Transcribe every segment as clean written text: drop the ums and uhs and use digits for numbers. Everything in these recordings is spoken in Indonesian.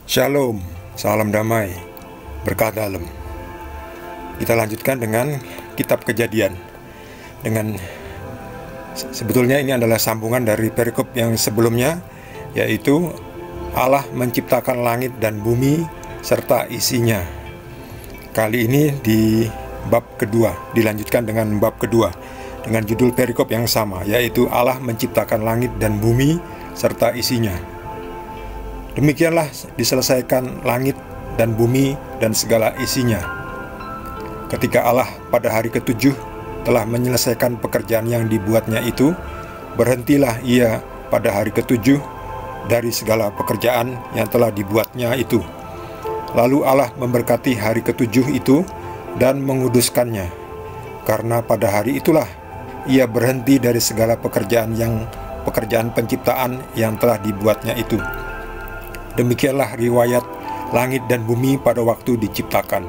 Shalom, salam damai, berkah dalam. Kita lanjutkan dengan kitab Kejadian. Sebetulnya ini adalah sambungan dari perikop yang sebelumnya, yaitu Allah menciptakan langit dan bumi serta isinya. Kali ini di bab kedua, dilanjutkan dengan bab kedua dengan judul perikop yang sama, yaitu Allah menciptakan langit dan bumi serta isinya. Demikianlah diselesaikan langit dan bumi dan segala isinya. Ketika Allah pada hari ketujuh telah menyelesaikan pekerjaan yang dibuatnya itu, berhentilah ia pada hari ketujuh dari segala pekerjaan yang telah dibuatnya itu. Lalu Allah memberkati hari ketujuh itu dan menguduskannya, karena pada hari itulah ia berhenti dari segala pekerjaan penciptaan yang telah dibuatnya itu. Demikianlah riwayat langit dan bumi pada waktu diciptakan.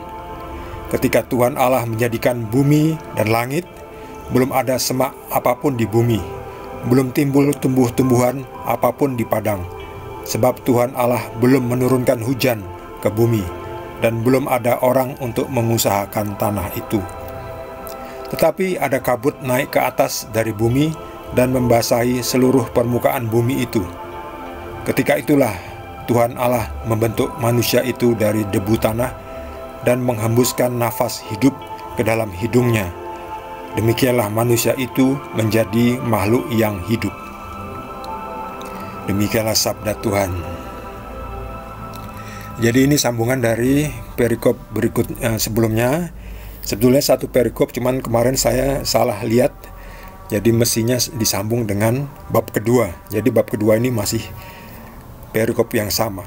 Ketika Tuhan Allah menjadikan bumi dan langit, belum ada semak apapun di bumi, belum timbul tumbuh-tumbuhan apapun di padang, sebab Tuhan Allah belum menurunkan hujan ke bumi, dan belum ada orang untuk mengusahakan tanah itu. Tetapi ada kabut naik ke atas dari bumi dan membasahi seluruh permukaan bumi itu. Ketika itulah Tuhan Allah membentuk manusia itu dari debu tanah dan menghembuskan nafas hidup ke dalam hidungnya. Demikianlah manusia itu menjadi makhluk yang hidup. Demikianlah sabda Tuhan. Jadi ini sambungan dari perikop berikut sebelumnya. Sebetulnya satu perikop, cuman kemarin saya salah lihat. Jadi mestinya disambung dengan bab kedua. Jadi bab kedua ini masih perikop yang sama.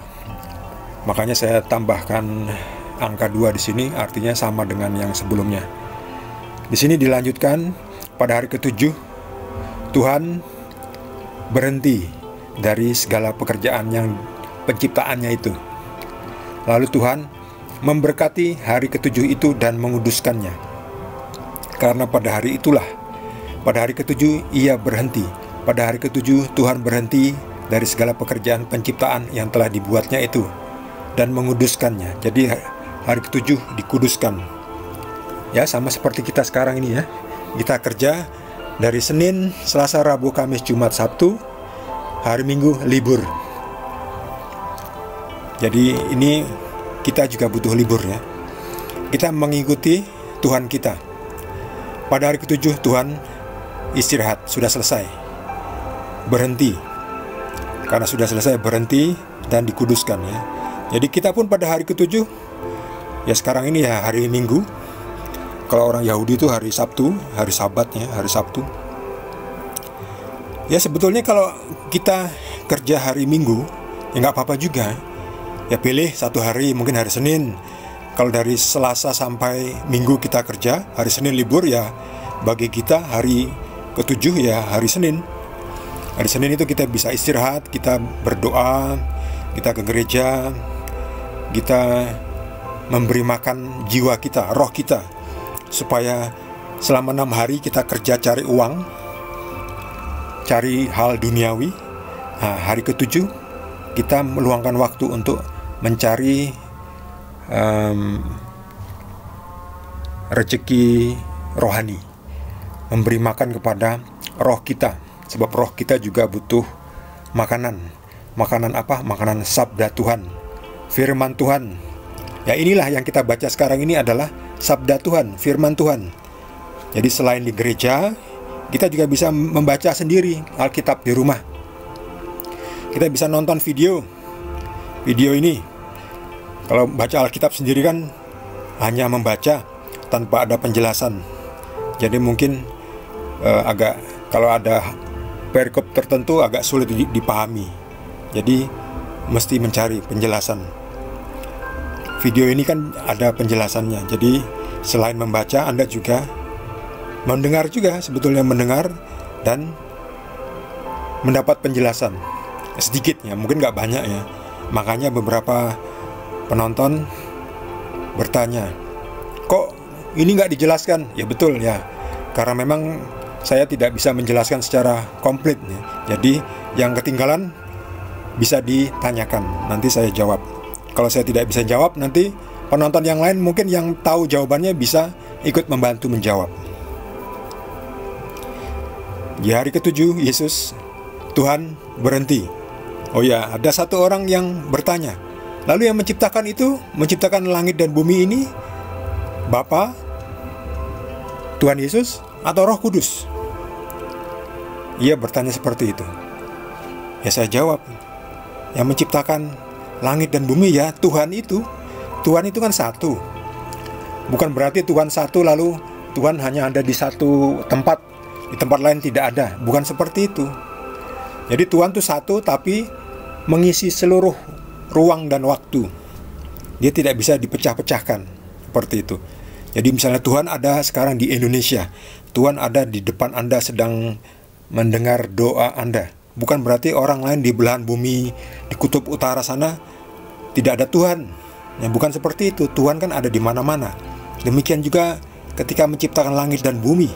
Makanya saya tambahkan angka 2 di sini, artinya sama dengan yang sebelumnya. Di sini dilanjutkan pada hari ketujuh Tuhan berhenti dari segala pekerjaan yang penciptaannya itu. Lalu Tuhan memberkati hari ketujuh itu dan menguduskannya. Karena pada hari itulah, pada hari ketujuh ia berhenti. Pada hari ketujuh Tuhan berhenti dari segala pekerjaan penciptaan yang telah dibuatnya itu dan menguduskannya. Jadi hari ketujuh dikuduskan. Ya, sama seperti kita sekarang ini ya. Kita kerja dari Senin, Selasa, Rabu, Kamis, Jumat, Sabtu. Hari Minggu libur. Jadi ini kita juga butuh libur ya. Kita mengikuti Tuhan kita. Pada hari ketujuh Tuhan istirahat, sudah selesai. Berhenti. Karena sudah selesai berhenti dan dikuduskan ya. Jadi kita pun pada hari ketujuh, ya sekarang ini ya hari Minggu. Kalau orang Yahudi itu hari Sabtu, hari Sabatnya, hari Sabtu. Ya sebetulnya kalau kita kerja hari Minggu, ya nggak apa-apa juga. Ya pilih satu hari, mungkin hari Senin. Kalau dari Selasa sampai Minggu kita kerja, hari Senin libur ya bagi kita hari ketujuh ya hari Senin. Hari Senin itu kita bisa istirahat, kita berdoa, kita ke gereja, kita memberi makan jiwa kita, roh kita, supaya selama 6 hari kita kerja cari uang, cari hal duniawi. Nah, hari ketujuh kita meluangkan waktu untuk mencari rezeki rohani, memberi makan kepada roh kita. Sebab roh kita juga butuh makanan. Makanan apa? Makanan sabda Tuhan, firman Tuhan. Ya inilah yang kita baca sekarang ini adalah sabda Tuhan, firman Tuhan. Jadi selain di gereja, kita juga bisa membaca sendiri Alkitab di rumah. Kita bisa nonton video ini. Kalau baca Alkitab sendiri kan hanya membaca tanpa ada penjelasan. Jadi mungkin kalau ada perikop tertentu agak sulit dipahami. Jadi mesti mencari penjelasan. Video ini kan ada penjelasannya. Jadi selain membaca, Anda juga mendengar juga, sebetulnya mendengar dan mendapat penjelasan. Sedikit ya, mungkin nggak banyak ya. Makanya beberapa penonton bertanya, kok ini nggak dijelaskan? Ya betul ya, karena memang saya tidak bisa menjelaskan secara komplit ya. Jadi yang ketinggalan bisa ditanyakan, nanti saya jawab. Kalau saya tidak bisa jawab, nanti penonton yang lain mungkin yang tahu jawabannya bisa ikut membantu menjawab. Di hari ke-7 Yesus, Tuhan berhenti. Oh ya, ada satu orang yang bertanya, lalu yang menciptakan itu, menciptakan langit dan bumi ini, Bapa, Tuhan Yesus, atau Roh Kudus? Ia bertanya seperti itu. Ya saya jawab, yang menciptakan langit dan bumi ya Tuhan itu. Tuhan itu kan satu. Bukan berarti Tuhan satu lalu Tuhan hanya ada di satu tempat, di tempat lain tidak ada. Bukan seperti itu. Jadi Tuhan itu satu tapi mengisi seluruh ruang dan waktu. Dia tidak bisa dipecah-pecahkan seperti itu. Jadi misalnya Tuhan ada sekarang di Indonesia, Tuhan ada di depan Anda sedang mendengar doa Anda. Bukan berarti orang lain di belahan bumi, di kutub utara sana tidak ada Tuhan. Ya, bukan seperti itu. Tuhan kan ada di mana-mana. Demikian juga ketika menciptakan langit dan bumi.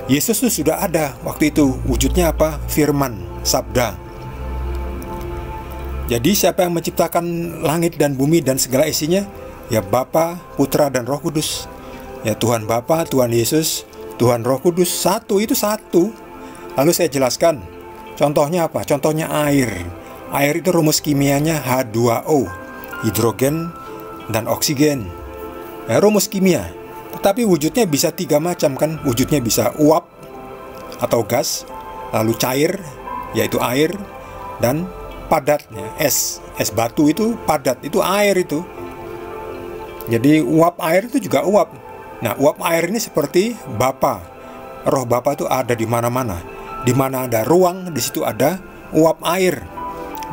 Yesus itu sudah ada waktu itu. Wujudnya apa? Firman, sabda. Jadi siapa yang menciptakan langit dan bumi dan segala isinya? Ya Bapa, Putra, dan Roh Kudus. Ya Tuhan Bapa, Tuhan Yesus, Tuhan Roh Kudus. Satu, itu satu. Lalu saya jelaskan. Contohnya apa? Contohnya air. Air itu rumus kimianya H2O, hidrogen dan oksigen. Ya, rumus kimia. Tetapi wujudnya bisa 3 macam kan? Wujudnya bisa uap atau gas, lalu cair, yaitu air, dan padatnya es. Es batu itu padat, itu air itu. Jadi uap air itu juga uap. Nah, uap air ini seperti Bapa. Roh Bapa itu ada di mana-mana. Di mana ada ruang, di situ ada uap air.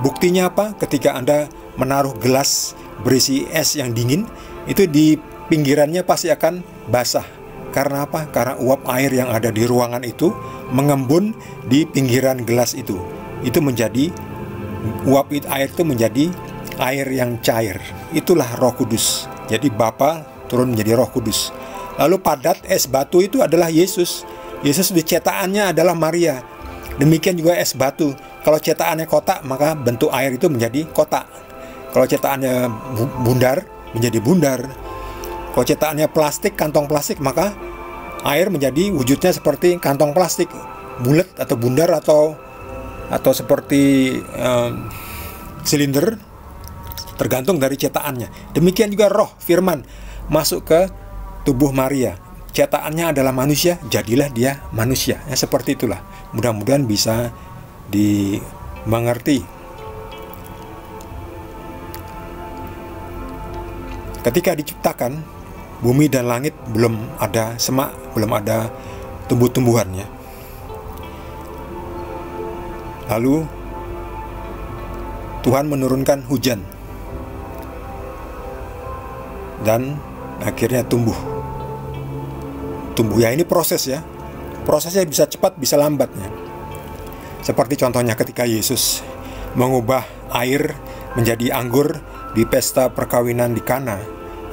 Buktinya apa? Ketika Anda menaruh gelas berisi es yang dingin, itu di pinggirannya pasti akan basah. Karena apa? Karena uap air yang ada di ruangan itu mengembun di pinggiran gelas itu. Itu menjadi uap air itu menjadi air yang cair. Itulah Roh Kudus. Jadi Bapa turun menjadi Roh Kudus. Lalu padat es batu itu adalah Yesus. Yesus dicetakannya adalah Maria. Demikian juga es batu. Kalau cetakannya kotak, maka bentuk air itu menjadi kotak. Kalau cetakannya bundar, menjadi bundar. Kalau cetakannya plastik, kantong plastik, maka air menjadi wujudnya seperti kantong plastik, bulat atau bundar atau seperti silinder, tergantung dari cetakannya. Demikian juga roh, firman, masuk ke tubuh Maria. Cetakannya adalah manusia, jadilah dia manusia. Ya, seperti itulah. Mudah-mudahan bisa dimengerti. Ketika diciptakan, bumi dan langit belum ada semak, belum ada tumbuh-tumbuhannya. Lalu Tuhan menurunkan hujan dan akhirnya tumbuh ya. Ini proses ya. Prosesnya bisa cepat, bisa lambatnya. Seperti contohnya ketika Yesus mengubah air menjadi anggur di pesta perkawinan di Kana.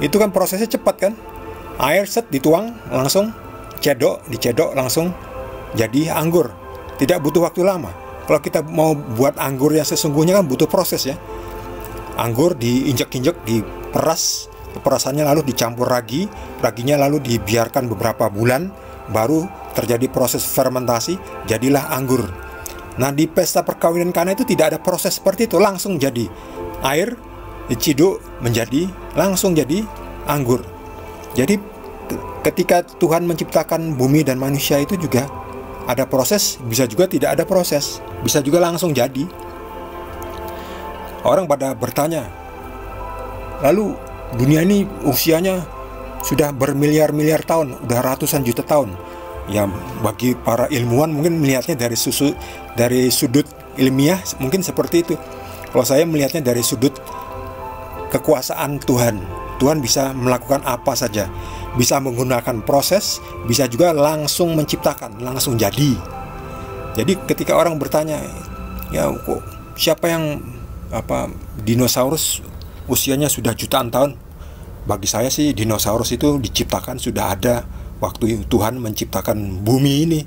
Itu kan prosesnya cepat kan? Air set dituang langsung dicedok langsung jadi anggur. Tidak butuh waktu lama. Kalau kita mau buat anggur yang sesungguhnya kan butuh proses ya. Anggur diinjek-injek, diperas, perasannya lalu dicampur raginya lalu dibiarkan beberapa bulan, baru terjadi proses fermentasi, jadilah anggur. Nah, di pesta perkawinan Kana itu tidak ada proses seperti itu, langsung jadi air diciduk menjadi langsung jadi anggur. Jadi ketika Tuhan menciptakan bumi dan manusia itu juga ada proses, bisa juga tidak ada proses, bisa juga langsung jadi. Orang pada bertanya, lalu dunia ini usianya sudah bermiliar-miliar tahun, udah ratusan juta tahun. Ya, bagi para ilmuwan mungkin melihatnya dari sudut ilmiah mungkin seperti itu. Kalau saya melihatnya dari sudut kekuasaan Tuhan. Tuhan bisa melakukan apa saja. Bisa menggunakan proses, bisa juga langsung menciptakan, langsung jadi. Jadi ketika orang bertanya, ya kok siapa yang dinosaurus usianya sudah jutaan tahun? Bagi saya sih dinosaurus itu diciptakan sudah ada waktu Tuhan menciptakan bumi ini.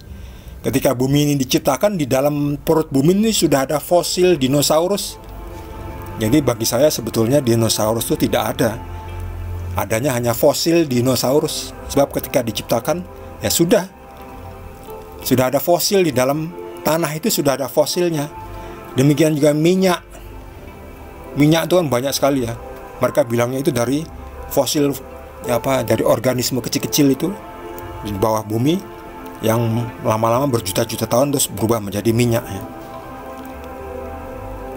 Ketika bumi ini diciptakan, di dalam perut bumi ini sudah ada fosil dinosaurus. Jadi bagi saya sebetulnya dinosaurus itu tidak ada. Adanya hanya fosil dinosaurus. Sebab ketika diciptakan, ya sudah ada fosil di dalam tanah itu, sudah ada fosilnya. Demikian juga minyak. Minyak itu kan banyak sekali ya. Mereka bilangnya itu dari fosil, dari organisme kecil-kecil itu di bawah bumi yang lama-lama berjuta-juta tahun terus berubah menjadi minyak ya.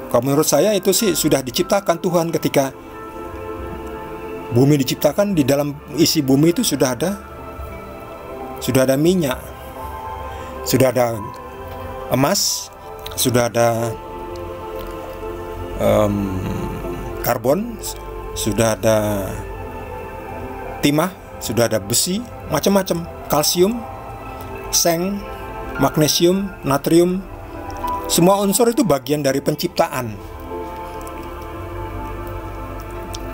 Kalau menurut saya itu sih sudah diciptakan Tuhan. Ketika bumi diciptakan, di dalam isi bumi itu sudah ada minyak, sudah ada emas, sudah ada karbon, sudah ada timah, sudah ada besi, macam-macam, kalsium, seng, magnesium, natrium. Semua unsur itu bagian dari penciptaan.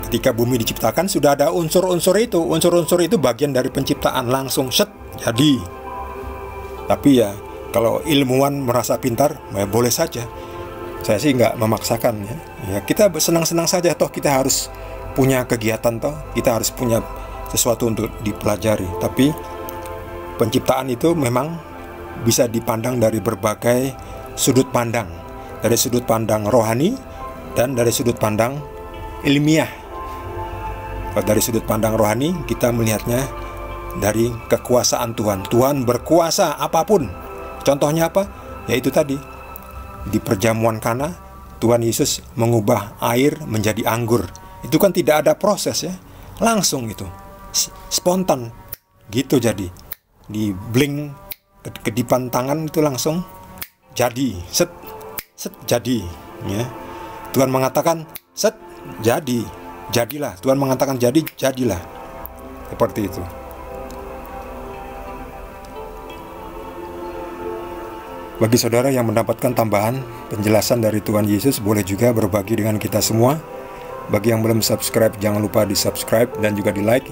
Ketika bumi diciptakan sudah ada unsur-unsur itu. Unsur-unsur itu bagian dari penciptaan, langsung set jadi. Tapi ya kalau ilmuwan merasa pintar, ya boleh saja. Saya sih nggak memaksakan ya. Ya kita senang-senang saja, toh kita harus punya kegiatan, toh kita harus punya sesuatu untuk dipelajari. Tapi penciptaan itu memang bisa dipandang dari berbagai sudut pandang, dari sudut pandang rohani dan dari sudut pandang ilmiah. Kalau dari sudut pandang rohani, kita melihatnya dari kekuasaan Tuhan. Tuhan berkuasa apapun. Contohnya apa? Yaitu tadi di perjamuan Kana, Tuhan Yesus mengubah air menjadi anggur. Itu kan tidak ada proses ya, langsung itu, spontan gitu. Jadi di blink, kedipan tangan itu langsung jadi, set jadi ya. Tuhan mengatakan set jadi, jadilah. Tuhan mengatakan jadi, jadilah. Seperti itu. Bagi saudara yang mendapatkan tambahan penjelasan dari Tuhan Yesus, boleh juga berbagi dengan kita semua. Bagi yang belum subscribe, jangan lupa di subscribe dan juga di like.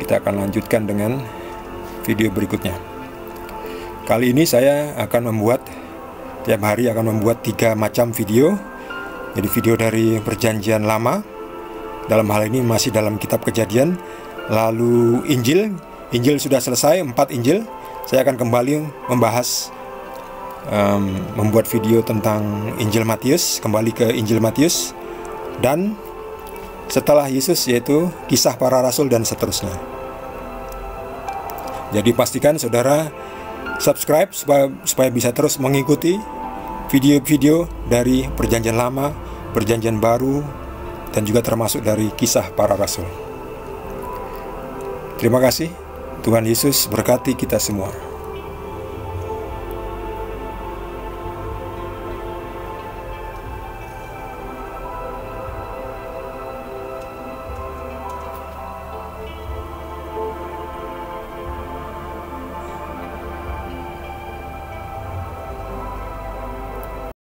Kita akan lanjutkan dengan video berikutnya. Kali ini saya akan tiap hari akan membuat 3 macam video. Jadi video dari Perjanjian Lama, dalam hal ini masih dalam kitab Kejadian. Lalu Injil sudah selesai, 4 Injil. Saya akan kembali membahas, membuat video tentang Injil Matius, kembali ke Injil Matius. Dan setelah Yesus yaitu Kisah Para Rasul dan seterusnya. Jadi pastikan saudara subscribe supaya bisa terus mengikuti video-video dari Perjanjian Lama, Perjanjian Baru, dan juga termasuk dari Kisah Para Rasul. Terima kasih. Tuhan Yesus berkati kita semua.